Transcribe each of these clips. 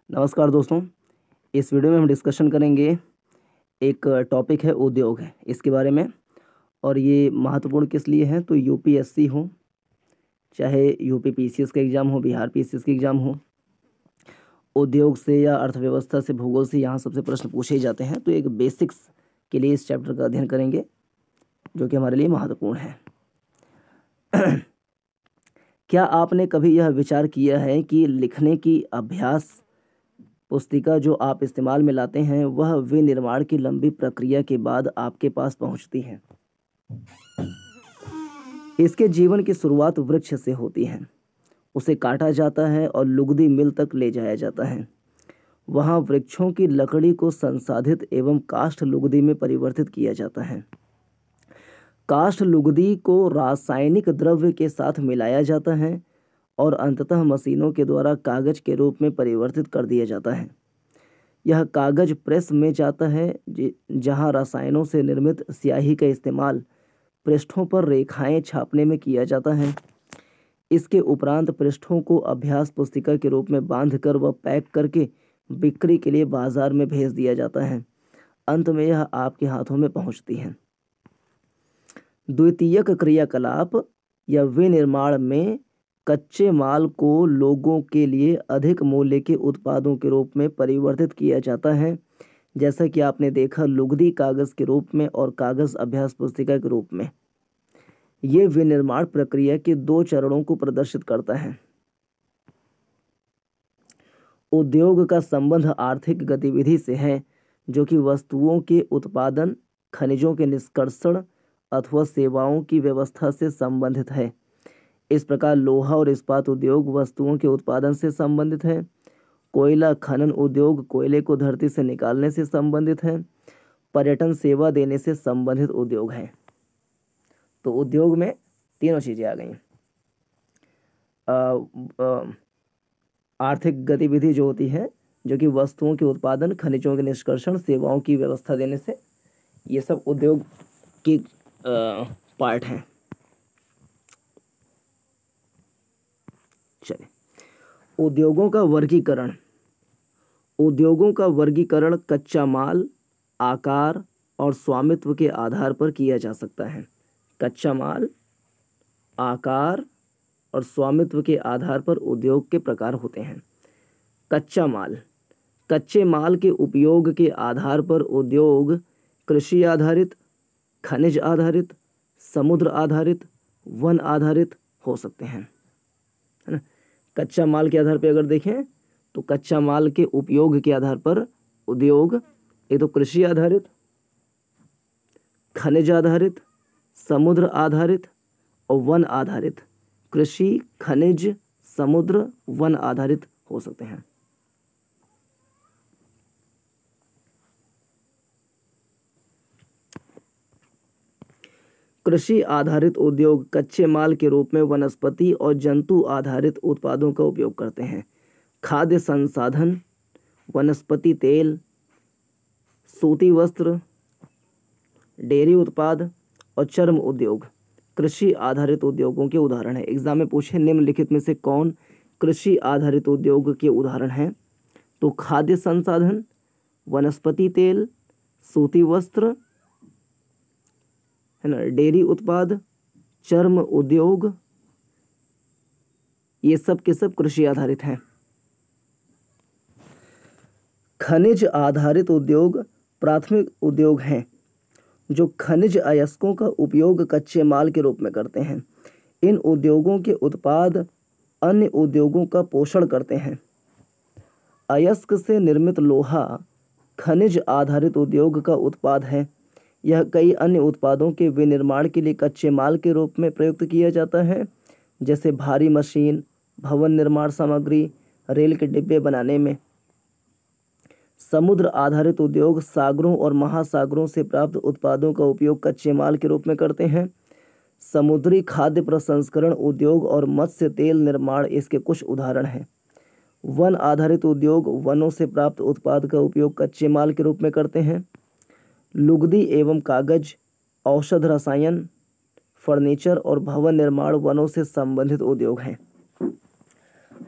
नमस्कार दोस्तों। इस वीडियो में हम डिस्कशन करेंगे। एक टॉपिक है उद्योग है इसके बारे में। और ये महत्वपूर्ण किस लिए है, तो यूपीएससी हो, चाहे यूपी पीसीएस का एग्ज़ाम हो, बिहार पीसीएस का एग्ज़ाम हो, उद्योग से या अर्थव्यवस्था से, भूगोल से, यहाँ सबसे प्रश्न पूछे ही जाते हैं। तो एक बेसिक्स के लिए इस चैप्टर का अध्ययन करेंगे जो कि हमारे लिए महत्वपूर्ण है। क्या आपने कभी यह विचार किया है कि लिखने की अभ्यास पुस्तिका जो आप इस्तेमाल में लाते हैं वह विनिर्माण की लंबी प्रक्रिया के बाद आपके पास पहुंचती है। इसके जीवन की शुरुआत वृक्ष से होती है। उसे काटा जाता है और लुगदी मिल तक ले जाया जाता है। वहां वृक्षों की लकड़ी को संसाधित एवं काष्ठ लुगदी में परिवर्तित किया जाता है। काष्ठ लुगदी को रासायनिक द्रव्य के साथ मिलाया जाता है और अंततः मशीनों के द्वारा कागज के रूप में परिवर्तित कर दिया जाता है। यह कागज प्रेस में जाता है जहां रसायनों से निर्मित स्याही का इस्तेमाल पृष्ठों पर रेखाएं छापने में किया जाता है। इसके उपरांत पृष्ठों को अभ्यास पुस्तिका के रूप में बांधकर व पैक करके बिक्री के लिए बाजार में भेज दिया जाता है। अंत में यह आपके हाथों में पहुंचती है। द्वितीयक क्रियाकलाप या विनिर्माण में कच्चे माल को लोगों के लिए अधिक मूल्य के उत्पादों के रूप में परिवर्तित किया जाता है, जैसा कि आपने देखा लुगदी कागज के रूप में और कागज अभ्यास पुस्तिका के रूप में। ये विनिर्माण प्रक्रिया के दो चरणों को प्रदर्शित करता है। उद्योग का संबंध आर्थिक गतिविधि से है जो कि वस्तुओं के उत्पादन, खनिजों के निष्कर्षण अथवा सेवाओं की व्यवस्था से संबंधित है। इस प्रकार लोहा और इस्पात उद्योग वस्तुओं के उत्पादन से संबंधित है। कोयला खनन उद्योग कोयले को धरती से निकालने से संबंधित है। पर्यटन सेवा देने से संबंधित उद्योग है। तो उद्योग में तीनों चीज़ें आ गई। आर्थिक गतिविधि जो होती है जो कि वस्तुओं के उत्पादन, खनिजों के निष्कर्षण, सेवाओं की व्यवस्था देने से, ये सब उद्योग की पार्ट हैं। चलिए, उद्योगों का वर्गीकरण। उद्योगों का वर्गीकरण कच्चा माल, आकार और स्वामित्व के आधार पर किया जा सकता है। कच्चा माल, आकार और स्वामित्व के आधार पर उद्योग के प्रकार होते हैं। कच्चा माल, कच्चे माल के उपयोग के आधार पर उद्योग कृषि आधारित, खनिज आधारित, समुद्र आधारित, वन आधारित हो सकते हैं, है ना। कच्चा माल के आधार पर अगर देखें तो कच्चा माल के उपयोग के आधार पर उद्योग एक तो कृषि आधारित, खनिज आधारित, समुद्र आधारित और वन आधारित। कृषि, खनिज, समुद्र, वन आधारित हो सकते हैं। कृषि आधारित उद्योग कच्चे माल के रूप में वनस्पति और जंतु आधारित उत्पादों का उपयोग करते हैं। खाद्य संसाधन, वनस्पति तेल, सूती वस्त्र, डेयरी उत्पाद और चर्म उद्योग कृषि आधारित उद्योगों के उदाहरण हैं। एग्जाम में पूछे निम्नलिखित में से कौन कृषि आधारित उद्योग के उदाहरण हैं, तो खाद्य संसाधन, वनस्पति तेल, सूती वस्त्र, है ना, डेयरी उत्पाद, चर्म उद्योग, ये सब के सब कृषि आधारित हैं। खनिज आधारित उद्योग प्राथमिक उद्योग हैं जो खनिज अयस्कों का उपयोग कच्चे माल के रूप में करते हैं। इन उद्योगों के उत्पाद अन्य उद्योगों का पोषण करते हैं। अयस्क से निर्मित लोहा खनिज आधारित उद्योग का उत्पाद है। यह कई अन्य उत्पादों के विनिर्माण के लिए कच्चे माल के रूप में प्रयुक्त किया जाता है, जैसे भारी मशीन, भवन निर्माण सामग्री, रेल के डिब्बे बनाने में। समुद्र आधारित उद्योग सागरों और महासागरों से प्राप्त उत्पादों का उपयोग कच्चे माल के रूप में करते हैं। समुद्री खाद्य प्रसंस्करण उद्योग और मत्स्य तेल निर्माण इसके कुछ उदाहरण हैं। वन आधारित उद्योग वनों से प्राप्त उत्पाद का उपयोग कच्चे माल के रूप में करते हैं। लुगदी एवं कागज, औषध, रसायन, फर्नीचर और भवन निर्माण वनों से संबंधित उद्योग हैं।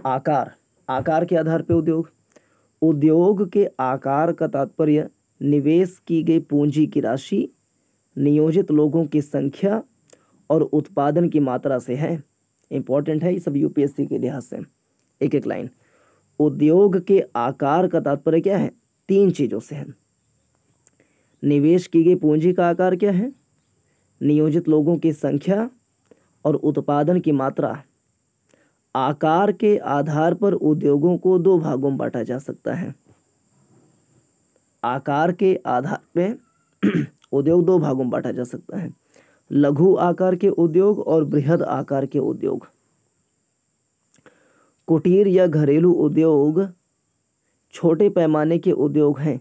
आकार, आकार के आधार पर उद्योग उद्योग के आकार का तात्पर्य निवेश की गई पूंजी की राशि, नियोजित लोगों की संख्या और उत्पादन की मात्रा से है। इंपॉर्टेंट है ये सब यूपीएससी के लिहाज से। एक एक लाइन। उद्योग के आकार का तात्पर्य क्या है? 3 चीजों से है। निवेश की गई पूंजी का आकार क्या है, नियोजित लोगों की संख्या और उत्पादन की मात्रा। आकार के आधार पर उद्योगों को 2 भागों में बांटा जा सकता है। आकार के आधार पे उद्योग 2 भागों में बांटा जा सकता है, लघु आकार के उद्योग और बृहद आकार के उद्योग। कुटीर या घरेलू उद्योग छोटे पैमाने के उद्योग हैं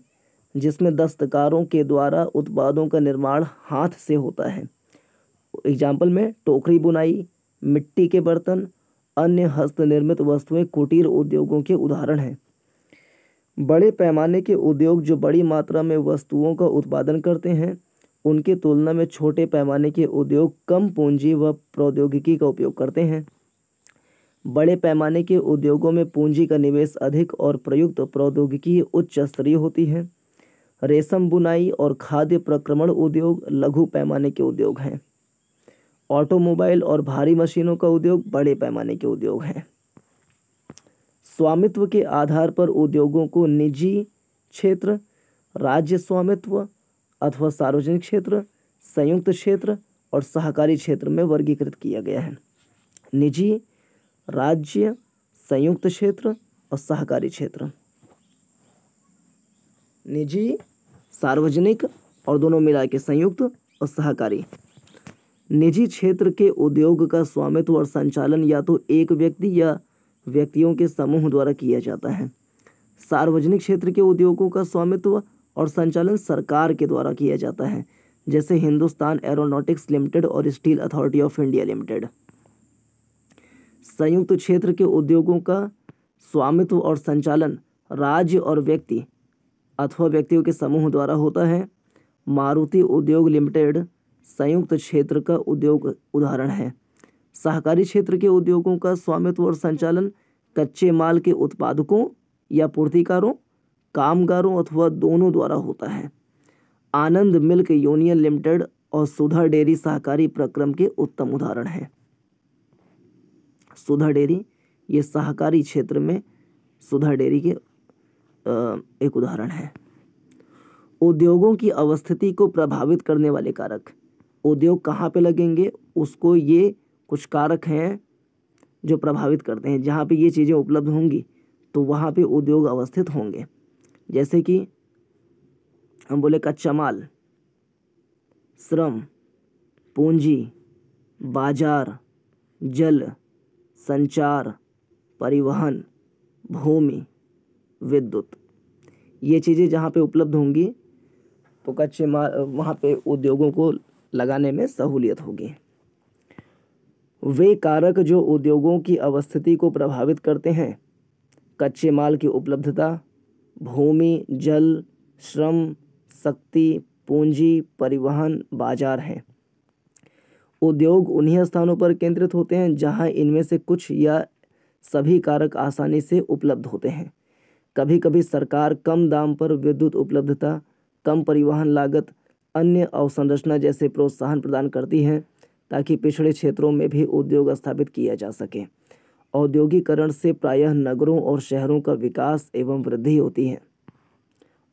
जिसमें दस्तकारों के द्वारा उत्पादों का निर्माण हाथ से होता है। एग्जाम्पल में टोकरी बुनाई, मिट्टी के बर्तन, अन्य हस्तनिर्मित वस्तुएं कुटीर उद्योगों के उदाहरण हैं। बड़े पैमाने के उद्योग जो बड़ी मात्रा में वस्तुओं का उत्पादन करते हैं, उनकी तुलना में छोटे पैमाने के उद्योग कम पूंजी व प्रौद्योगिकी का उपयोग करते हैं। बड़े पैमाने के उद्योगों में पूंजी का निवेश अधिक और प्रयुक्त प्रौद्योगिकी उच्च स्तरीय होती है। रेशम बुनाई और खाद्य प्रक्रमण उद्योग लघु पैमाने के उद्योग हैं। ऑटोमोबाइल और भारी मशीनों का उद्योग बड़े पैमाने के उद्योग हैं। स्वामित्व के आधार पर उद्योगों को निजी क्षेत्र, राज्य स्वामित्व अथवा सार्वजनिक क्षेत्र, संयुक्त क्षेत्र और सहकारी क्षेत्र में वर्गीकृत किया गया है। निजी, राज्य, संयुक्त क्षेत्र और सहकारी क्षेत्र। निजी, सार्वजनिक और दोनों मिला के संयुक्त और सहकारी। निजी क्षेत्र के उद्योग का स्वामित्व और संचालन या तो एक व्यक्ति या व्यक्तियों के समूह द्वारा किया जाता है। सार्वजनिक क्षेत्र के उद्योगों का स्वामित्व और संचालन सरकार के द्वारा किया जाता है, जैसे हिंदुस्तान एरोनॉटिक्स लिमिटेड और steel authority of India limited. संयुक्त क्षेत्र के उद्योगों का स्वामित्व और संचालन राज्य और व्यक्ति अथवा व्यक्तियों के समूह द्वारा होता है। मारुति उद्योग लिमिटेड संयुक्त क्षेत्र का उद्योग उदाहरण है। सहकारी क्षेत्र के उद्योगों का स्वामित्व और संचालन कच्चे माल के उत्पादकों या पूर्तिकारों, कामगारों अथवा दोनों द्वारा होता है। आनंद मिल्क यूनियन लिमिटेड और सुधा डेयरी सहकारी प्रक्रम के उत्तम उदाहरण हैं। सुधा डेयरी ये सहकारी क्षेत्र में सुधा डेयरी के एक उदाहरण है। उद्योगों की अवस्थिति को प्रभावित करने वाले कारक। उद्योग कहाँ पे लगेंगे, उसको ये कुछ कारक हैं जो प्रभावित करते हैं। जहाँ पे ये चीज़ें उपलब्ध होंगी तो वहाँ पे उद्योग अवस्थित होंगे। जैसे कि हम बोले कच्चा माल, श्रम, पूंजी, बाजार, जल, संचार, परिवहन, भूमि, विद्युत। ये चीज़ें जहाँ पे उपलब्ध होंगी तो कच्चे माल वहाँ पे उद्योगों को लगाने में सहूलियत होगी। वे कारक जो उद्योगों की अवस्थिति को प्रभावित करते हैं, कच्चे माल की उपलब्धता, भूमि, जल, श्रम, शक्ति, पूंजी, परिवहन, बाजार हैं। उद्योग उन्हीं स्थानों पर केंद्रित होते हैं जहां इनमें से कुछ या सभी कारक आसानी से उपलब्ध होते हैं। कभी कभी सरकार कम दाम पर विद्युत उपलब्धता, कम परिवहन लागत, अन्य अवसंरचना जैसे प्रोत्साहन प्रदान करती है ताकि पिछड़े क्षेत्रों में भी उद्योग स्थापित किया जा सके। औद्योगिकरण से प्रायः नगरों और शहरों का विकास एवं वृद्धि होती है।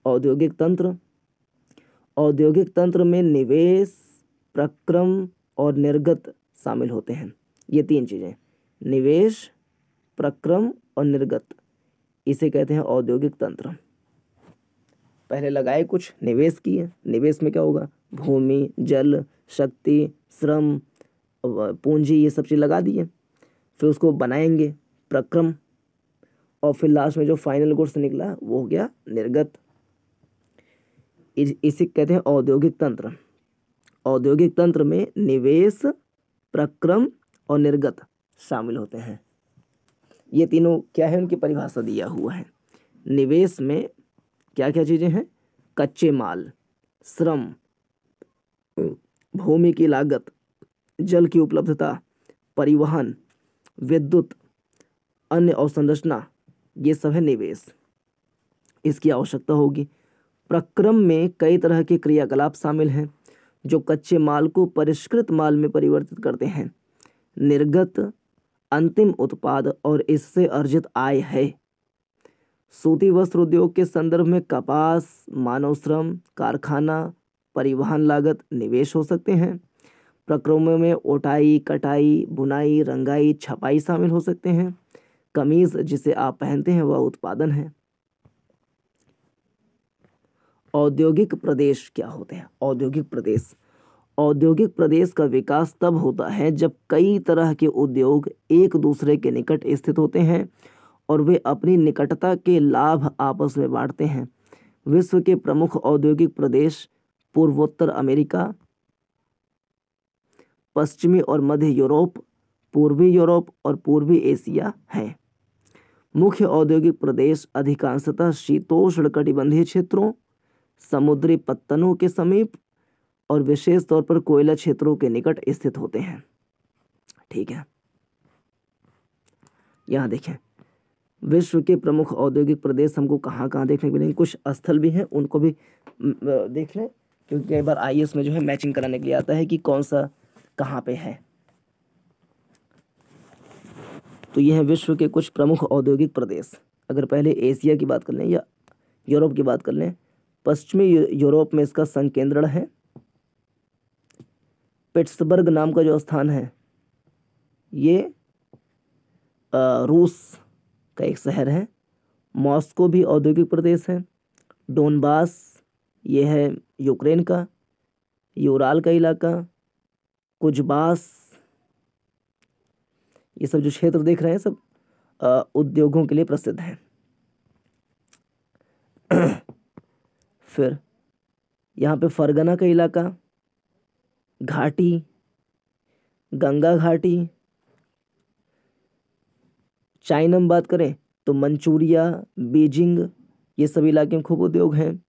औद्योगिक तंत्र में निवेश, प्रक्रम और निर्गत शामिल होते हैं। ये 3 चीज़ें, निवेश, प्रक्रम और निर्गत, इसे कहते हैं औद्योगिक तंत्र। पहले लगाए कुछ, निवेश किए। निवेश में क्या होगा, भूमि, जल, शक्ति, श्रम, पूंजी, ये सब चीज़ लगा दिए। फिर उसको बनाएंगे प्रक्रम, और फिर लास्ट में जो फाइनल गुड्स निकला वो हो गया निर्गत। इसे कहते हैं औद्योगिक तंत्र। औद्योगिक तंत्र में निवेश, प्रक्रम और निर्गत शामिल होते हैं। ये तीनों क्या है, उनकी परिभाषा दिया हुआ है। निवेश में क्या क्या चीज़ें हैं, कच्चे माल, श्रम, भूमि की लागत, जल की उपलब्धता, परिवहन, विद्युत, अन्य अवसंरचना, ये सब है निवेश। इसकी आवश्यकता होगी। प्रक्रम में कई तरह के क्रियाकलाप शामिल हैं जो कच्चे माल को परिष्कृत माल में परिवर्तित करते हैं। निर्गत अंतिम उत्पाद और इससे अर्जित आय है। सूती वस्त्र उद्योग के संदर्भ में कपास, मानव श्रम, कारखाना, परिवहन लागत, निवेश हो सकते हैं। प्रक्रमों में ओटाई, कटाई, बुनाई, रंगाई, छपाई शामिल हो सकते हैं। कमीज जिसे आप पहनते हैं वह उत्पादन है। औद्योगिक प्रदेश क्या होते हैं? औद्योगिक प्रदेश का विकास तब होता है जब कई तरह के उद्योग एक दूसरे के निकट स्थित होते हैं और वे अपनी निकटता के लाभ आपस में बांटते हैं। विश्व के प्रमुख औद्योगिक प्रदेश पूर्वोत्तर अमेरिका, पश्चिमी और मध्य यूरोप, पूर्वी यूरोप और पूर्वी एशिया हैं। मुख्य औद्योगिक प्रदेश अधिकांशतः शीतोष्णकटिबंधीय क्षेत्रों, समुद्री पत्तनों के समीप और विशेष तौर पर कोयला क्षेत्रों के निकट स्थित होते हैं। ठीक है, यहाँ देखें विश्व के प्रमुख औद्योगिक प्रदेश हमको कहाँ कहाँ देखने को मिलेंगे। कुछ स्थल भी हैं, उनको भी देख लें, क्योंकि कई बार आईएएस में जो है मैचिंग कराने के लिए आता है कि कौन सा कहाँ पे है। तो ये है विश्व के कुछ प्रमुख औद्योगिक प्रदेश। अगर पहले एशिया की बात कर लें या यूरोप की बात कर लें, पश्चिमी यूरोप में इसका संकेंद्रण है। पिट्सबर्ग नाम का जो स्थान है ये रूस का एक शहर है। मॉस्को भी औद्योगिक प्रदेश है। डोनबास ये है यूक्रेन का। यूराल का इलाका, कुजबास, ये सब जो क्षेत्र देख रहे हैं सब उद्योगों के लिए प्रसिद्ध हैं। फिर यहाँ पे फरगना का इलाका, घाटी, गंगा घाटी। चाइना में बात करें तो मंचूरिया, बीजिंग, ये सभी इलाके में खूब उद्योग हैं।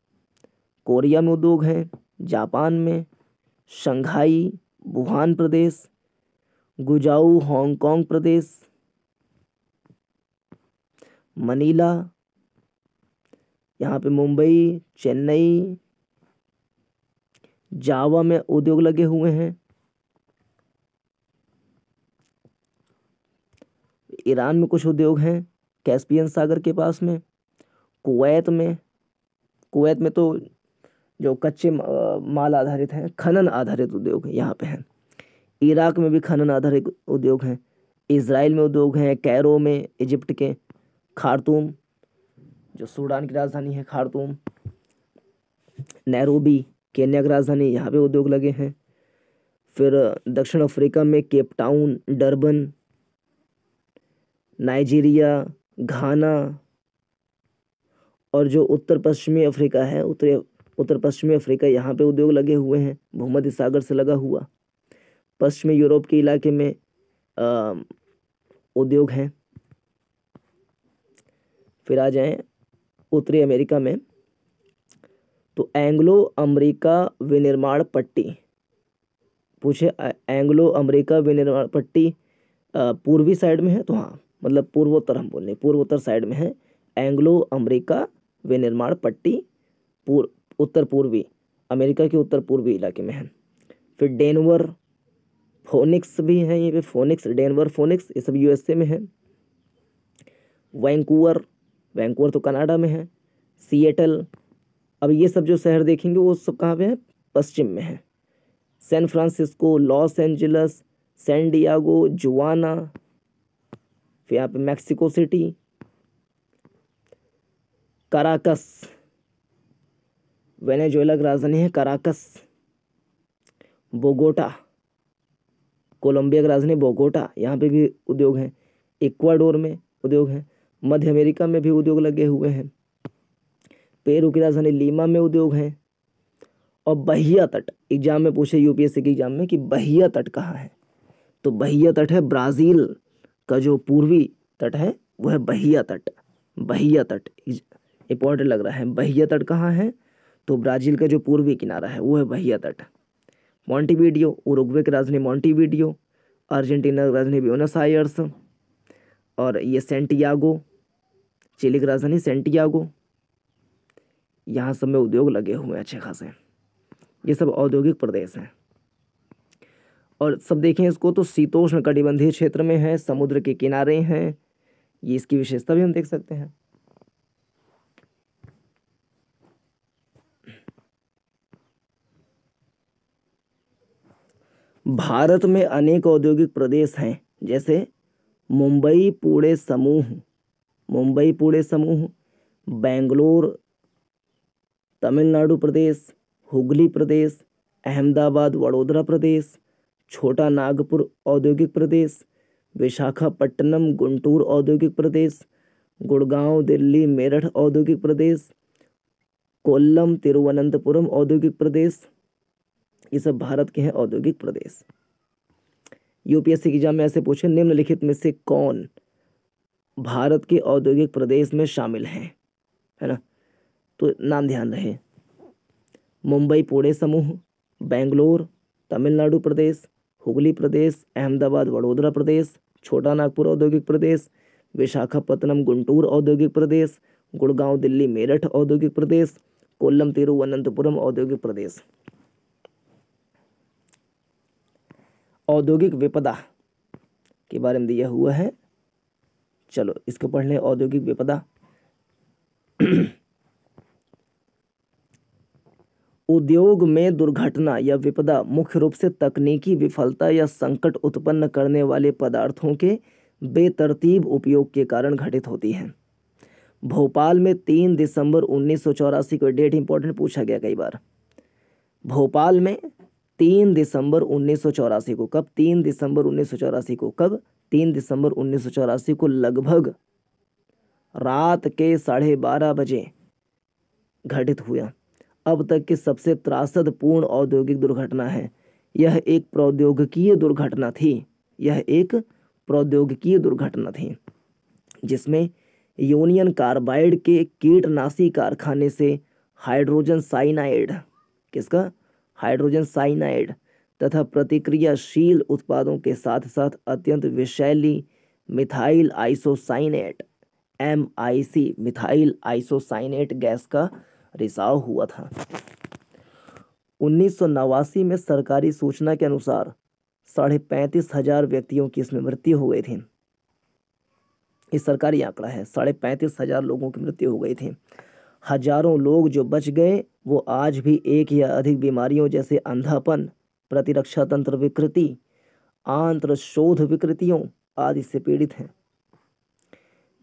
कोरिया में उद्योग हैं। जापान में शंघाई, वुहान प्रदेश, गुजाऊ, हांगकांग प्रदेश, मनीला, यहाँ पे मुंबई, चेन्नई, जावा में उद्योग लगे हुए हैं। ईरान में कुछ उद्योग हैं, कैस्पियन सागर के पास में। कुवैत में तो जो कच्चे माल आधारित हैं, खनन आधारित उद्योग यहाँ पे हैं। इराक में भी खनन आधारित उद्योग हैं। इजराइल में उद्योग हैं। कैरो में, इजिप्ट के खार्तूम जो सूडान की राजधानी है, खार्तूम, नैरोबी केन्या की राजधानी, यहाँ पे उद्योग लगे हैं। फिर दक्षिण अफ्रीका में केप टाउन, डरबन, नाइजीरिया, घाना, और जो उत्तर पश्चिमी अफ्रीका है, उत्तर पश्चिमी अफ्रीका, यहाँ पे उद्योग लगे हुए हैं, भूमध्य सागर से लगा हुआ। पश्चिमी यूरोप के इलाके में उद्योग हैं। फिर आ जाएं उत्तरी अमेरिका में, तो एंग्लो अमेरिका विनिर्माण पट्टी पूछे, एंग्लो अमेरिका विनिर्माण पट्टी पूर्वी साइड में है, तो हाँ मतलब पूर्वोत्तर, हम बोल रहे पूर्वोत्तर साइड में है एंग्लो अमेरिका विनिर्माण पट्टी, उत्तर पूर्वी अमेरिका के उत्तर पूर्वी इलाके में है। फिर डेनवर, फोनिक्स भी है ये पे, फोनिक्स, डेनवर, फोनिक्स, ये सब यूएसए में है। वैंकूवर तो कनाडा में है। सिएटल, अब ये सब जो शहर देखेंगे वो सब कहाँ पे है? पश्चिम में है। San Francisco, Los Angeles, San Diego, जुआना, फिर यहाँ पे मैक्सिको सिटी, कराकस, वेनेजुएला की राजधानी है कराकस। बोगोटा, कोलंबिया की राजधानी बोगोटा, यहाँ पे भी उद्योग हैं। इक्वाडोर में उद्योग हैं। मध्य अमेरिका में भी उद्योग लगे हुए हैं। पेरू की राजधानी लीमा में उद्योग हैं। और बहिया तट, एग्जाम में पूछे यूपीएससी के एग्जाम में कि बहिया तट कहाँ है, तो बहिया तट है ब्राज़ील का जो पूर्वी तट है वो है बहिया तट। बहिया तट इंपॉर्टेंट लग रहा है। बहिया तट कहाँ है? तो ब्राज़ील का जो पूर्वी किनारा है वो है बहिया तट। मॉन्टेविडियो, उरुग्वे की राजधानी मॉन्टेविडियो। अर्जेंटीना की राजधानी ब्यूनस आयर्स। और ये सेंटियागो, चिली की राजधानी सेंटियागो। यहाँ सब में उद्योग लगे हुए हैं अच्छे खासे। ये सब औद्योगिक प्रदेश हैं। और सब देखें इसको तो शीतोष्ण कटिबंधीय क्षेत्र में है, समुद्र के किनारे हैं, ये इसकी विशेषता भी हम देख सकते हैं। भारत में अनेक औद्योगिक प्रदेश हैं, जैसे मुंबई पुणे समूह, बेंगलोर तमिलनाडु प्रदेश, हुगली प्रदेश, अहमदाबाद वडोदरा प्रदेश, छोटा नागपुर औद्योगिक प्रदेश, विशाखापट्टनम गुंटूर औद्योगिक प्रदेश, गुड़गांव दिल्ली मेरठ औद्योगिक प्रदेश, कोल्लम तिरुवनंतपुरम औद्योगिक प्रदेश, ये सब भारत के हैं औद्योगिक प्रदेश। यूपीएससी की एग्जाम में ऐसे पूछे, निम्नलिखित में से कौन भारत के औद्योगिक प्रदेश में शामिल हैं, है ना, तो नाम ध्यान रहे। मुंबई पुणे समूह, बेंगलोर तमिलनाडु प्रदेश, हुगली प्रदेश, अहमदाबाद वडोदरा प्रदेश, छोटा नागपुर औद्योगिक प्रदेश, विशाखापत्तनम गुंटूर औद्योगिक प्रदेश, गुड़गांव दिल्ली मेरठ औद्योगिक प्रदेश, कोल्लम तिरुवनंतपुरम औद्योगिक प्रदेश। औद्योगिक विपदा के बारे में दिया हुआ है, चलो इसको पढ़ लें। औद्योगिक विपदा उद्योग में दुर्घटना या विपदा मुख्य रूप से तकनीकी विफलता या संकट उत्पन्न करने वाले पदार्थों के बेतरतीब उपयोग के कारण घटित होती है। भोपाल में 3 दिसंबर 1984 को, डेट इंपॉर्टेंट पूछा गया कई बार। भोपाल में 3 दिसंबर 1984 को, कब 3 दिसंबर 1984 को, कब 3 दिसंबर 1984 को लगभग रात के 12:30 बजे घटित हुआ। अब तक की सबसे त्रासदपूर्ण औद्योगिक दुर्घटना है। यह एक प्रौद्योगिकीय दुर्घटना थी जिसमें यूनियन कार्बाइड के कीटनाशी कारखाने से हाइड्रोजन साइनाइड तथा प्रतिक्रियाशील उत्पादों के साथ साथ अत्यंत विषैली मिथाइल आइसोसाइनेट गैस का रिसाव हुआ था। 1989 में सरकारी सूचना के अनुसार 35,500 व्यक्तियों की इसमें मृत्यु हो गई थी। ये सरकारी आंकड़ा है, 35,500 लोगों की मृत्यु हो गई थी। हजारों लोग जो बच गए वो आज भी एक या अधिक बीमारियों जैसे अंधापन, प्रतिरक्षा तंत्र विकृति, आंत्र शोथ विकृतियों आदि से पीड़ित हैं।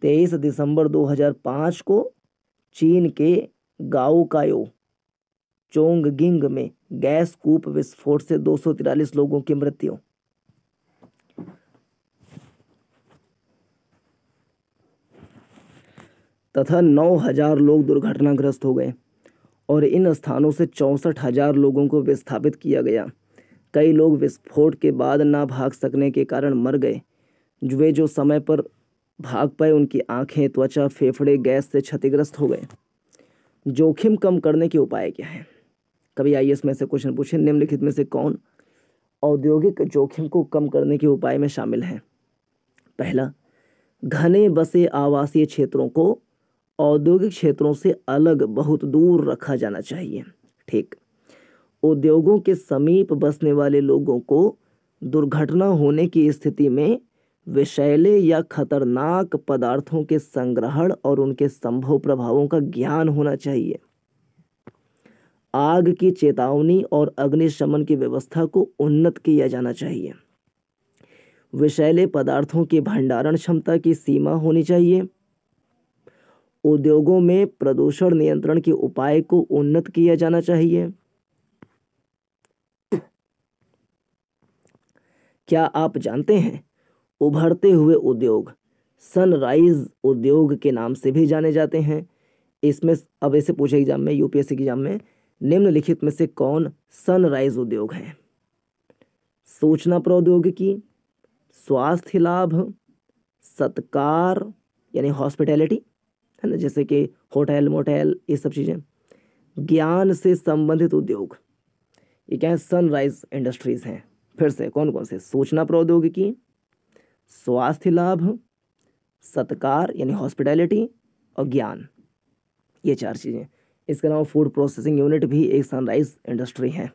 23 दिसंबर 2005 को चीन के गाओकायो चोंगगिंग में गैस कूप विस्फोट से 243 लोगों की मृत्यु। तथा 9,000 लोग दुर्घटनाग्रस्त हो गए और इन स्थानों से 64,000 लोगों को विस्थापित किया गया। कई लोग विस्फोट के बाद ना भाग सकने के कारण मर गए। वे जो समय पर भाग पाए उनकी आंखें, त्वचा, फेफड़े गैस से क्षतिग्रस्त हो गए। जोखिम कम करने के उपाय क्या हैं? कभी आईएएस में से क्वेश्चन पूछे, निम्नलिखित में से कौन औद्योगिक जोखिम को कम करने के उपाय में शामिल है? पहला, घने बसे आवासीय क्षेत्रों को औद्योगिक क्षेत्रों से अलग बहुत दूर रखा जाना चाहिए। ठीक, उद्योगों के समीप बसने वाले लोगों को दुर्घटना होने की स्थिति में विषैले या खतरनाक पदार्थों के संग्रहण और उनके संभव प्रभावों का ज्ञान होना चाहिए। आग की चेतावनी और अग्निशमन की व्यवस्था को उन्नत किया जाना चाहिए। विषैले पदार्थों की भंडारण क्षमता की सीमा होनी चाहिए। उद्योगों में प्रदूषण नियंत्रण के उपाय को उन्नत किया जाना चाहिए। क्या आप जानते हैं, उभरते हुए उद्योग सनराइज उद्योग के नाम से भी जाने जाते हैं। इसमें अब ऐसे पूछे एग्जाम में, यूपीएससी के एग्जाम में, निम्नलिखित में से कौन सनराइज उद्योग है? सूचना प्रौद्योगिकी, स्वास्थ्य लाभ, सत्कार यानी हॉस्पिटैलिटी, है ना, जैसे कि होटल मोटेल, ये सब चीज़ें। ज्ञान से संबंधित उद्योग, ये क्या है? सनराइज इंडस्ट्रीज हैं। फिर से कौन कौन से? सूचना प्रौद्योगिकी, स्वास्थ्य लाभ, सत्कार यानी हॉस्पिटैलिटी और ज्ञान, ये 4 चीज़ें। इसके अलावा फूड प्रोसेसिंग यूनिट भी एक सनराइज इंडस्ट्री है।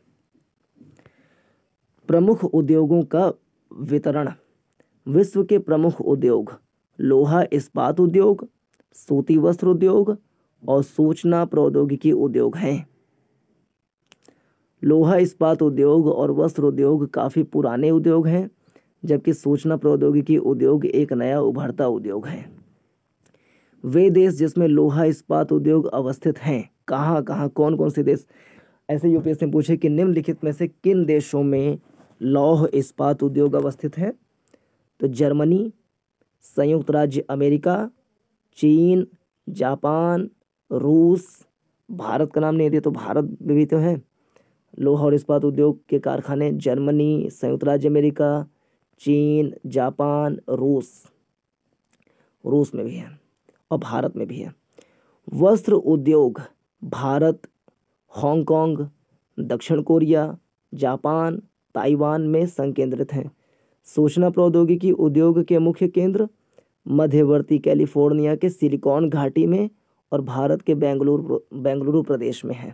प्रमुख उद्योगों का वितरण। विश्व के प्रमुख उद्योग लोहा इस्पात उद्योग, सूती वस्त्र उद्योग और सूचना प्रौद्योगिकी उद्योग हैं। लोहा इस्पात उद्योग और वस्त्र उद्योग काफ़ी पुराने उद्योग हैं, जबकि सूचना प्रौद्योगिकी उद्योग एक नया उभरता उद्योग है। वे देश जिसमें लोहा इस्पात उद्योग अवस्थित हैं, कहाँ कहाँ कौन कौन से देश? ऐसे यूपीएससी ने पूछे कि निम्नलिखित में से किन देशों में लौह इस्पात उद्योग अवस्थित है? तो जर्मनी, संयुक्त राज्य अमेरिका, चीन, जापान, रूस। भारत का नाम नहीं दिया तो भारत में भी तो है लोहा और इस्पात उद्योग के कारखाने। जर्मनी, संयुक्त राज्य अमेरिका, चीन, जापान, रूस में भी है और भारत में भी है। वस्त्र उद्योग भारत, हांगकांग, दक्षिण कोरिया, जापान, ताइवान में संकेंद्रित हैं। सूचना प्रौद्योगिकी उद्योग के मुख्य केंद्र मध्यवर्ती कैलिफोर्निया के सिलिकॉन घाटी में और भारत के बेंगलुरु प्रदेश में है।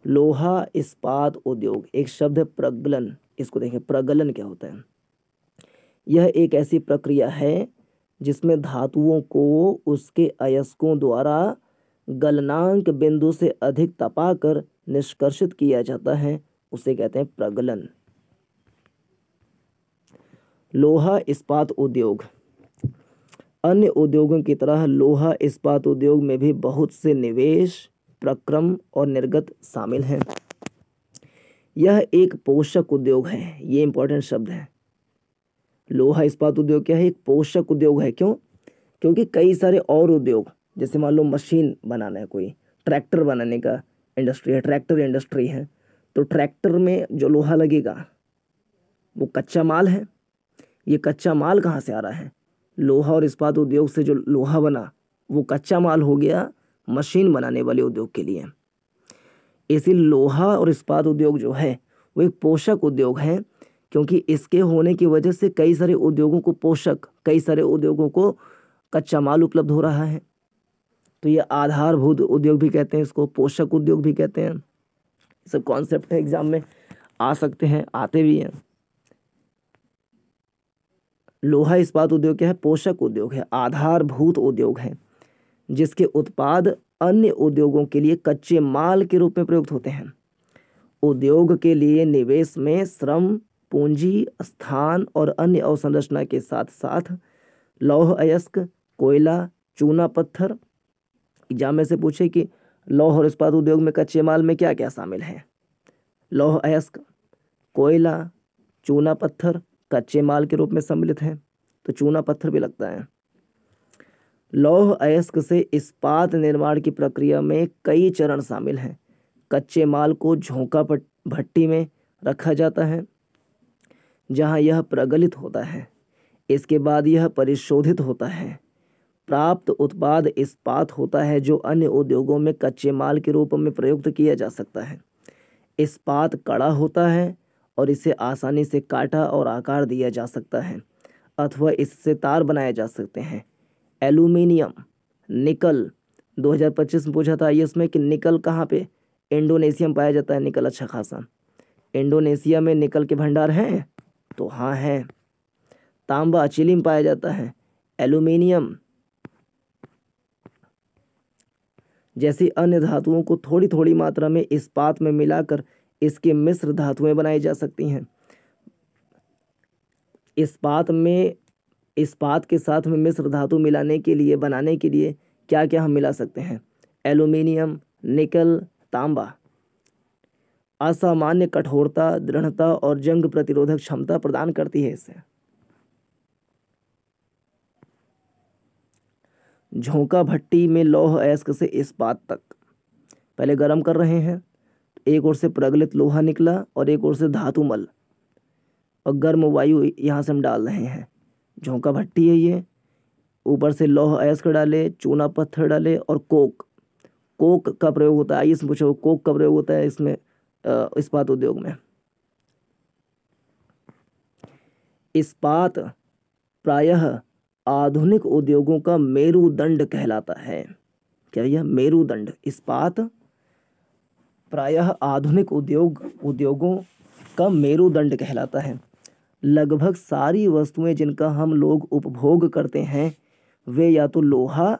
लोहा इस्पात उद्योग, एक शब्द है प्रगलन। इसको देखें, प्रगलन क्या होता है? यह एक ऐसी प्रक्रिया है जिसमें धातुओं को उसके अयस्कों द्वारा गलनांक बिंदु से अधिक तपाकर निष्कर्षित किया जाता है, उसे कहते हैं प्रगलन। लोहा इस्पात उद्योग। अन्य उद्योगों की तरह लोहा इस्पात उद्योग में भी बहुत से निवेश, प्रक्रम और निर्गत शामिल हैं। यह एक पोषक उद्योग है, ये इंपॉर्टेंट शब्द है। लोहा इस्पात उद्योग क्या है? एक पोषक उद्योग है। क्यों? क्योंकि कई सारे और उद्योग, जैसे मान लो मशीन बनाना है, कोई ट्रैक्टर बनाने का इंडस्ट्री है, ट्रैक्टर इंडस्ट्री है, तो ट्रैक्टर में जो लोहा लगेगा वो कच्चा माल है। ये कच्चा माल कहाँ से आ रहा है? लोहा और इस्पात उद्योग से जो लोहा बना वो कच्चा माल हो गया मशीन बनाने वाले उद्योग के लिए। इसीलिए लोहा और इस्पात उद्योग जो है वो एक पोषक उद्योग है, क्योंकि इसके होने की वजह से कई सारे उद्योगों को कई सारे उद्योगों को कच्चा माल उपलब्ध हो रहा है। तो ये आधारभूत उद्योग भी कहते हैं, इसको पोषक उद्योग भी कहते हैं। सब कॉन्सेप्ट है, एग्जाम में आ सकते हैं, आते भी हैं। लोहा इस्पात उद्योग क्या है? पोषक उद्योग है, आधारभूत उद्योग है, जिसके उत्पाद अन्य उद्योगों के लिए कच्चे माल के रूप में प्रयुक्त होते हैं। उद्योग के लिए निवेश में श्रम, पूंजी, स्थान और अन्य अवसंरचना के साथ साथ लौह अयस्क, कोयला, चूना पत्थर। एग्जाम में से पूछे कि लौह और इस्पात उद्योग में कच्चे माल में क्या क्या शामिल है? लौह अयस्क, कोयला, चूना पत्थर कच्चे माल के रूप में सम्मिलित हैं, तो चूना पत्थर भी लगता है। लौह अयस्क से इस्पात निर्माण की प्रक्रिया में कई चरण शामिल हैं। कच्चे माल को झोंका भट्टी में रखा जाता है, जहां यह प्रगलित होता है। इसके बाद यह परिशोधित होता है। प्राप्त उत्पाद इस्पात होता है, जो अन्य उद्योगों में कच्चे माल के रूप में प्रयुक्त किया जा सकता है। इस्पात कड़ा होता है और इसे आसानी से काटा और आकार दिया जा सकता है, अथवा इससे तार बनाए जा सकते हैं। एल्यूमिनियम, निकल। 2025 में पूछा था इसमें कि निकल कहाँ पे? इंडोनेशिया में पाया जाता है निकल अच्छा खासा। इंडोनेशिया में निकल के भंडार हैं? तो हाँ है। तांबा चिली में पाया जाता है। एल्यूमिनियम जैसी अन्य धातुओं को थोड़ी थोड़ी मात्रा में इस्पात में मिलाकर इसके मिश्र धातुएं बनाई जा सकती हैं। इस्पात के साथ में मिश्र धातु बनाने के लिए क्या क्या हम मिला सकते हैं? एल्यूमिनियम, निकल, तांबा। असामान्य कठोरता, दृढ़ता और जंग प्रतिरोधक क्षमता प्रदान करती है इसे। झोंका भट्टी में लौह अयस्क से इस्पात तक पहले गर्म कर रहे हैं, एक ओर से प्रगलित लोहा निकला और एक ओर से धातु मल और गर्म वायु यहाँ से हम डाल रहे हैं। झोंका भट्टी है ये। ऊपर से लौह अयस्क डाले, चूना पत्थर डाले और कोक का प्रयोग होता है। इसमें पूछो कोक का प्रयोग होता है इसमें इस्पात उद्योग में। इस्पात प्रायः आधुनिक उद्योगों का मेरुदंड कहलाता है। क्या यह मेरुदंड इस्पात प्रायः आधुनिक उद्योगों का मेरुदंड कहलाता है। लगभग सारी वस्तुएं जिनका हम लोग उपभोग करते हैं वे या तो लोहा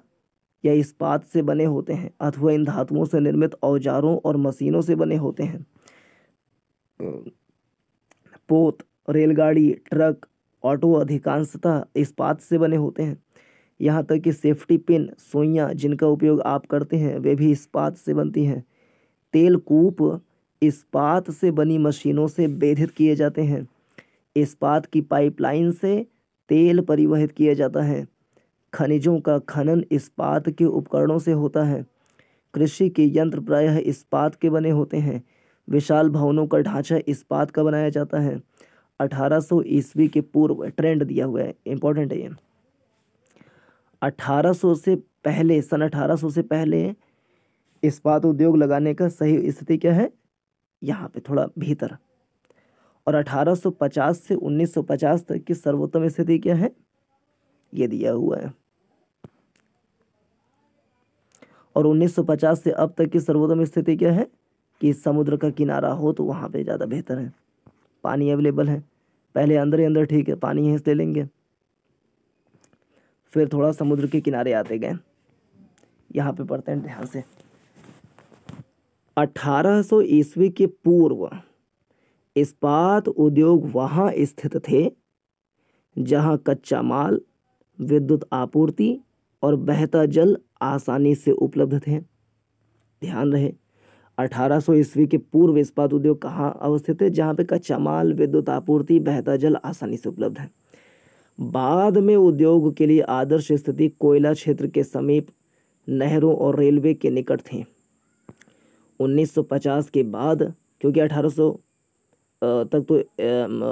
या इस्पात से बने होते हैं अथवा इन धातुओं से निर्मित औजारों और मशीनों से बने होते हैं। पोत, रेलगाड़ी, ट्रक, ऑटो अधिकांशतः इस्पात से बने होते हैं। यहाँ तक कि सेफ्टी पिन, सुइयाँ जिनका उपयोग आप करते हैं वे भी इस्पात से बनती हैं। तेल कूप इस्पात से बनी मशीनों से बेधित किए जाते हैं। इस्पात की पाइपलाइन से तेल परिवहित किया जाता है। खनिजों का खनन इस्पात के उपकरणों से होता है। कृषि के यंत्र प्रायः इस्पात के बने होते हैं। विशाल भवनों का ढांचा इस्पात का बनाया जाता है। 1800 ईस्वी के पूर्व ट्रेंड दिया हुआ है, इंपॉर्टेंट है ये। 1800 से पहले, सन 1800 से पहले इस्पात उद्योग लगाने का सही स्थिति क्या है, यहाँ पे थोड़ा भीतर। और 1850 से 1950 तक की सर्वोत्तम स्थिति क्या है, ये दिया हुआ है। और 1950 से अब तक की सर्वोत्तम स्थिति क्या है कि समुद्र का किनारा हो तो वहाँ पे ज़्यादा बेहतर है, पानी अवेलेबल है। पहले अंदर ही अंदर ठीक है, पानी यहीं से ले लेंगे, फिर थोड़ा समुद्र के किनारे आते गए। यहाँ पे पढ़ते हैं ध्यान से। 1800 ईस्वी के पूर्व इस्पात उद्योग वहाँ स्थित थे जहाँ कच्चा माल, विद्युत आपूर्ति और बहता जल आसानी से उपलब्ध थे। ध्यान रहे, 1800 ईस्वी के पूर्व इस्पात उद्योग कहाँ अवस्थित है, जहाँ पे कच्चा माल, विद्युत आपूर्ति, बहता जल आसानी से उपलब्ध है। बाद में उद्योग के लिए आदर्श स्थिति कोयला क्षेत्र के समीप, नहरों और रेलवे के निकट थी। 1950 के बाद, क्योंकि 1800 तक तो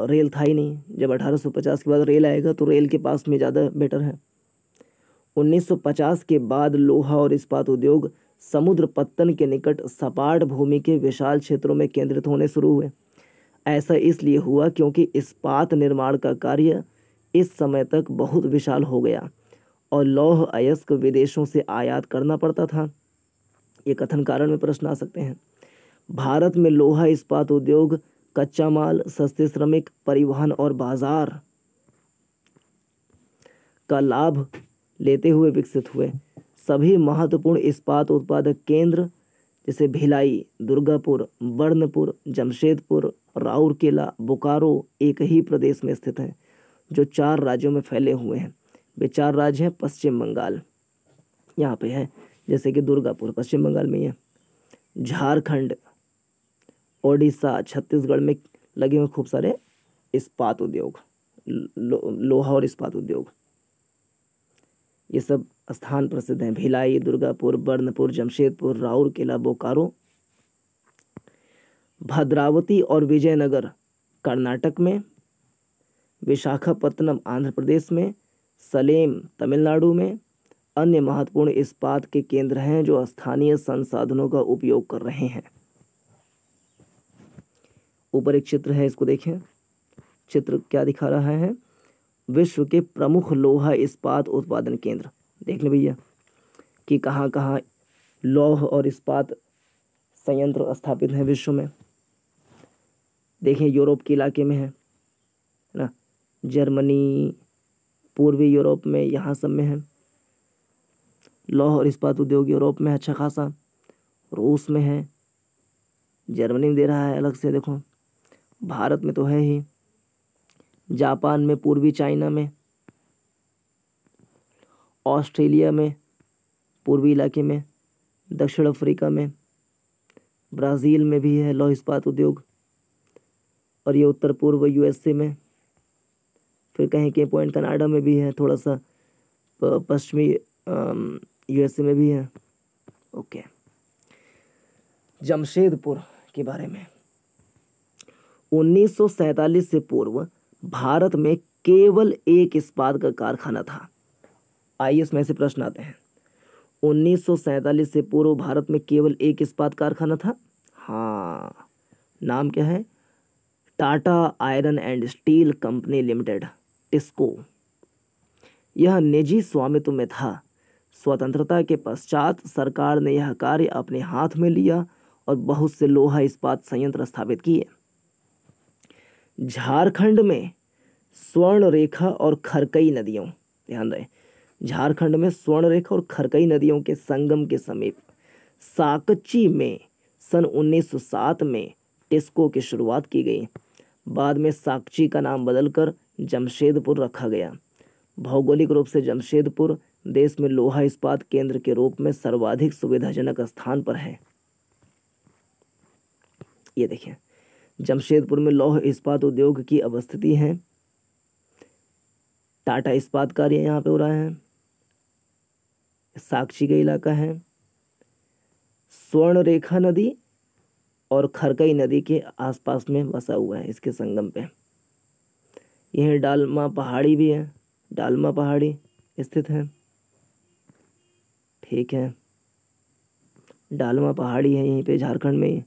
रेल था ही नहीं, जब 1850 के बाद रेल आएगा तो रेल के पास में ज़्यादा बेटर है। 1950 के बाद लोहा और इस्पात उद्योग समुद्र पत्तन के निकट सपाट भूमि के विशाल क्षेत्रों में केंद्रित होने शुरू हुए। ऐसा इसलिए हुआ क्योंकि इस्पात निर्माण का कार्य इस समय तक बहुत विशाल हो गया और लौह अयस्क विदेशों से आयात करना पड़ता था। ये कथन कारण में प्रश्न आ सकते हैं। भारत में लोहा इस्पात उद्योग कच्चा माल, सस्ते श्रमिक, परिवहन और बाजार का लाभ लेते हुए विकसित हुए। सभी महत्वपूर्ण इस्पात उत्पादक केंद्र जैसे भिलाई, दुर्गापुर, बर्नपुर, जमशेदपुर, राउरकेला, बोकारो एक ही प्रदेश में स्थित हैं, जो 4 राज्यों में फैले हुए हैं। वे 4 राज्य हैं। पश्चिम बंगाल यहाँ पे है, जैसे कि दुर्गापुर पश्चिम बंगाल में है। झारखंड, ओडिशा, छत्तीसगढ़ में लगे हुए खूब सारे इस्पात उद्योग, लोहा और इस्पात उद्योग। ये सब स्थान प्रसिद्ध हैं। भिलाई, दुर्गापुर, बर्नपुर, जमशेदपुर, राउरकेला, बोकारो। भद्रावती और विजयनगर कर्नाटक में, विशाखापत्तनम आंध्र प्रदेश में, सलेम तमिलनाडु में अन्य महत्वपूर्ण इस्पात के केंद्र हैं जो स्थानीय संसाधनों का उपयोग कर रहे हैं। ऊपर एक चित्र है, इसको देखें। चित्र क्या दिखा रहा है, विश्व के प्रमुख लोहा इस्पात उत्पादन केंद्र। देख लें भैया कि कहाँ कहाँ लौह और इस्पात संयंत्र स्थापित हैं विश्व में। देखें, यूरोप के इलाके में है ना, जर्मनी, पूर्वी यूरोप में, यहाँ सब में है लौह और इस्पात उद्योग। यूरोप में अच्छा खासा, रूस में है, जर्मनी में दे रहा है अलग से, देखो भारत में तो है ही, जापान में, पूर्वी चाइना में, ऑस्ट्रेलिया में पूर्वी इलाके में, दक्षिण अफ्रीका में, ब्राज़ील में भी है लौह इस्पात उद्योग, और ये उत्तर पूर्व यूएसए में, फिर कहीं कहीं पॉइंट कनाडा में भी है, थोड़ा सा पश्चिमी यूएसए में भी है। ओके, जमशेदपुर के बारे में। 1947 से पूर्व भारत में केवल एक इस्पात का कारखाना था। आइए इसमें से प्रश्न आते हैं। 1947 से पूर्व भारत में केवल एक इस्पात कारखाना था। हाँ, नाम क्या है, Tata iron and steel company limited, TISCO. यह निजी स्वामित्व में था, स्वतंत्रता के पश्चात सरकार ने यह कार्य अपने हाथ में लिया और बहुत से लोहा इस्पात संयंत्र स्थापित किए। झारखंड में स्वर्णरेखा और खरकई नदियों, ध्यान रहे, झारखंड में स्वर्णरेखा और खरकई नदियों के संगम के समीप साकची में सन 1907 में टिस्को की शुरुआत की गई। बाद में साकची का नाम बदलकर जमशेदपुर रखा गया। भौगोलिक रूप से जमशेदपुर देश में लोहा इस्पात केंद्र के रूप में सर्वाधिक सुविधाजनक स्थान पर है। ये देखिए, जमशेदपुर में लौह इस्पात उद्योग की अवस्थिति है। टाटा इस्पात कार्य यहाँ पे हो रहा है। साकची का इलाका है। स्वर्णरेखा नदी और खरकई नदी के आसपास में बसा हुआ है, इसके संगम पे। यह डालमा पहाड़ी भी है, डालमा पहाड़ी स्थित है। ठीक है, डालमा पहाड़ी है यहीं पे झारखंड में।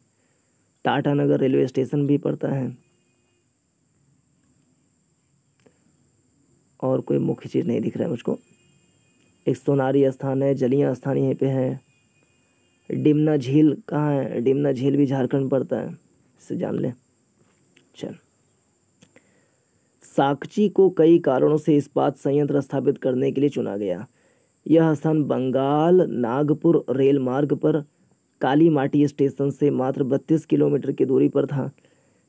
टाटा नगर रेलवे स्टेशन भी पड़ता है। और कोई मुख्य चीज़ नहीं दिख रहा है मुझको। एक सोनारी स्थान है, जलियां स्थान यहीं पे है। डिमना झील कहाँ है? डिमना झील भी झारखंड पड़ता है, इससे जान लें। चल, साकची को कई कारणों से इस्पात संयंत्र स्थापित करने के लिए चुना गया। यह स्थान बंगाल नागपुर रेल मार्ग पर काली माटी स्टेशन से मात्र 32 किलोमीटर की दूरी पर था।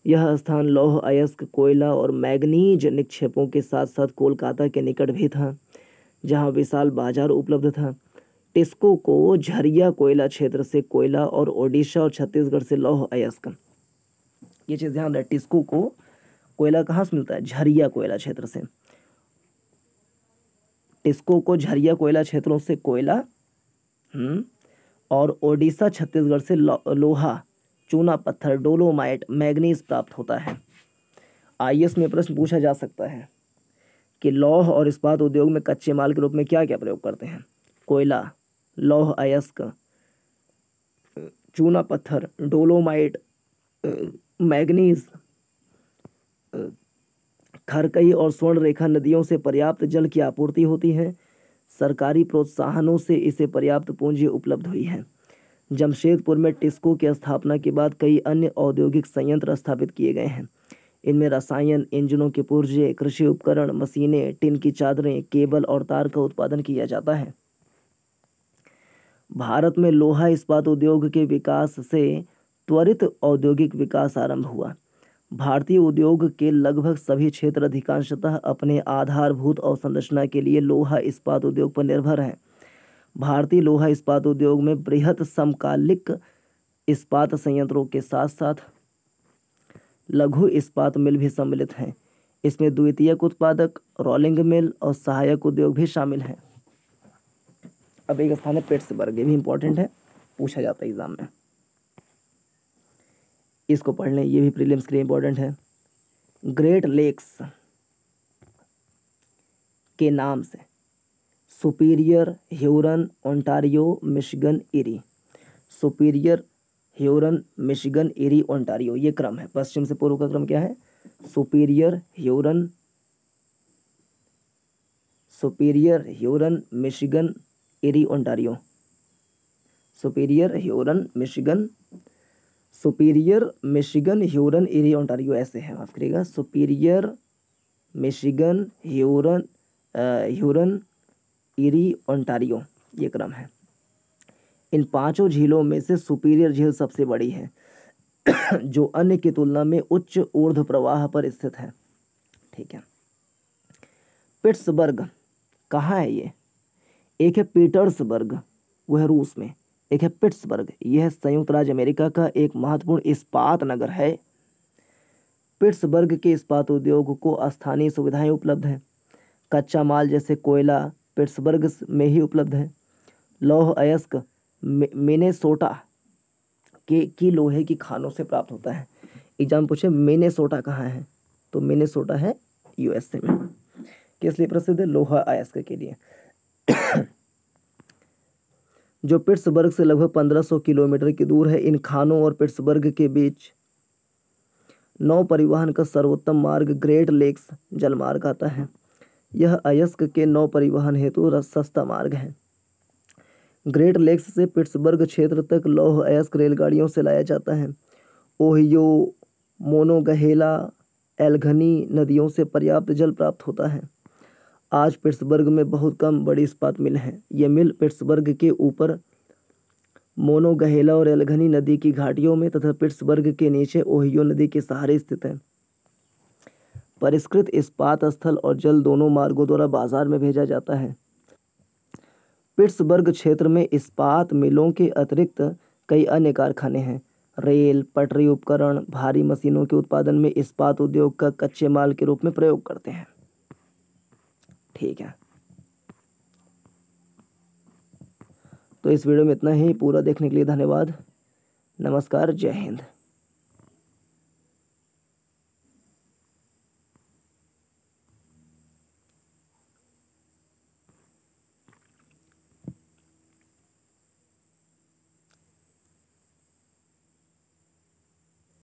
यह स्थान लौह अयस्क, कोयला और मैग्नीज निक्षेपों के साथ साथ कोलकाता के निकट भी था, जहां विशाल बाजार उपलब्ध था। टिस्को को झरिया कोयला क्षेत्र से कोयला और ओडिशा और छत्तीसगढ़ से लौह अयस्क, ये चीज़ ध्यान रहे। टिस्को को कोयला कहाँ से मिलता है? झरिया कोयला क्षेत्र से। टिस्को को झरिया कोयला क्षेत्रों से कोयला और ओडिशा छत्तीसगढ़ से लोहा, चूना पत्थर, डोलोमाइट, मैग्नीज प्राप्त होता है। आईएएस में प्रश्न पूछा जा सकता है कि लौह और इस्पात उद्योग में कच्चे माल के रूप में क्या क्या प्रयोग करते हैं? कोयला, लौह अयस्क, चूना पत्थर, डोलोमाइट, मैग्नीज, खरकई और स्वर्णरेखा नदियों से पर्याप्त जल की आपूर्ति होती है। सरकारी प्रोत्साहनों से इसे पर्याप्त पूंजी उपलब्ध हुई है। जमशेदपुर में टिस्को की स्थापना के बाद कई अन्य औद्योगिक संयंत्र स्थापित किए गए हैं। इनमें रसायन, इंजनों के पुर्जे, कृषि उपकरण, मशीनें, टिन की चादरें, केबल और तार का उत्पादन किया जाता है। भारत में लोहा इस्पात उद्योग के विकास से त्वरित औद्योगिक विकास आरंभ हुआ। भारतीय उद्योग के लगभग सभी क्षेत्र अधिकांशतः अपने आधारभूत अवसंरचना के लिए लोहा इस्पात उद्योग पर निर्भर हैं। भारतीय लोहा इस्पात उद्योग में बृहत समकालिक इस्पात संयंत्रों के साथ साथ लघु इस्पात मिल भी सम्मिलित हैं। इसमें द्वितीयक उत्पादक, रोलिंग मिल और सहायक उद्योग भी शामिल हैं। अब एक स्थान है पिट्सबर्ग, ये भी इंपॉर्टेंट है, पूछा जाता है एग्जाम में, इसको पढ़ लें, ये भी प्रीलिम्स के लिए इंपॉर्टेंट है। ग्रेट लेक्स के नाम से superior, Hurun, Ontario, Michigan, eri. Superior, Huron, Michigan, Erie, Ontario, ये क्रम है। पश्चिम से पूर्व का क्रम क्या है? Superior, Huron, Michigan, Erie, Ontario. Superior, Huron, Michigan, Huron, Erie, Ontario, ऐसे है, माफ करिएगा। Superior, Michigan, Huron, Erie, Ontario, ये क्रम है। इन पांचों झीलों में से सुपीरियर झील सबसे बड़ी है, जो अन्य की तुलना में उच्च ऊर्ध्व प्रवाह पर स्थित है। ठीक है। पिट्सबर्ग कहाँ है ये? एक है पीटर्सबर्ग, वह है रूस में। एक है पिट्सबर्ग, यह संयुक्त राज्य अमेरिका का एक महत्वपूर्ण इस्पात नगर है। पिट्सबर्ग के इस्पात उद्योग को स्थानीय सुविधाएं उपलब्ध हैं। कच्चा माल जैसे कोयला पिट्सबर्ग में ही उपलब्ध है। लौह अयस्क मिनेसोटा की लोहे की खानों से प्राप्त होता है। एग्जाम पूछे मिनेसोटा कहाँ है, तो मिनेसोटा है यूएसए में। किस लिए प्रसिद्ध है? लोहा अयस्क के लिए। जो पिट्सबर्ग से लगभग 1500 किलोमीटर की दूर है। इन खानों और पिट्सबर्ग के बीच नौ परिवहन का सर्वोत्तम मार्ग ग्रेट लेक्स जलमार्ग आता है। यह अयस्क के नौ परिवहन हेतु सस्ता मार्ग है। ग्रेट लेक्स से पिट्सबर्ग क्षेत्र तक लौह अयस्क रेलगाड़ियों से लाया जाता है। ओहियो, मोनोगहेला, एल्गनी नदियों से पर्याप्त जल प्राप्त होता है। आज पिट्सबर्ग में बहुत कम बड़ी इस्पात मिल हैं। ये मिल पिट्सबर्ग के ऊपर मोनोगहेला और एल्गनी नदी की घाटियों में तथा पिट्सबर्ग के नीचे ओहियो नदी के सहारे स्थित हैं। परिष्कृत इस्पात स्थल और जल दोनों मार्गों द्वारा बाजार में भेजा जाता है। पिट्सबर्ग क्षेत्र में इस्पात मिलों के अतिरिक्त कई अन्य कारखाने हैं। रेल, पटरी उपकरण, भारी मशीनों के उत्पादन में इस्पात उद्योग का कच्चे माल के रूप में प्रयोग करते हैं। ठीक है, तो इस वीडियो में इतना ही। पूरा देखने के लिए धन्यवाद। नमस्कार, जय हिंद।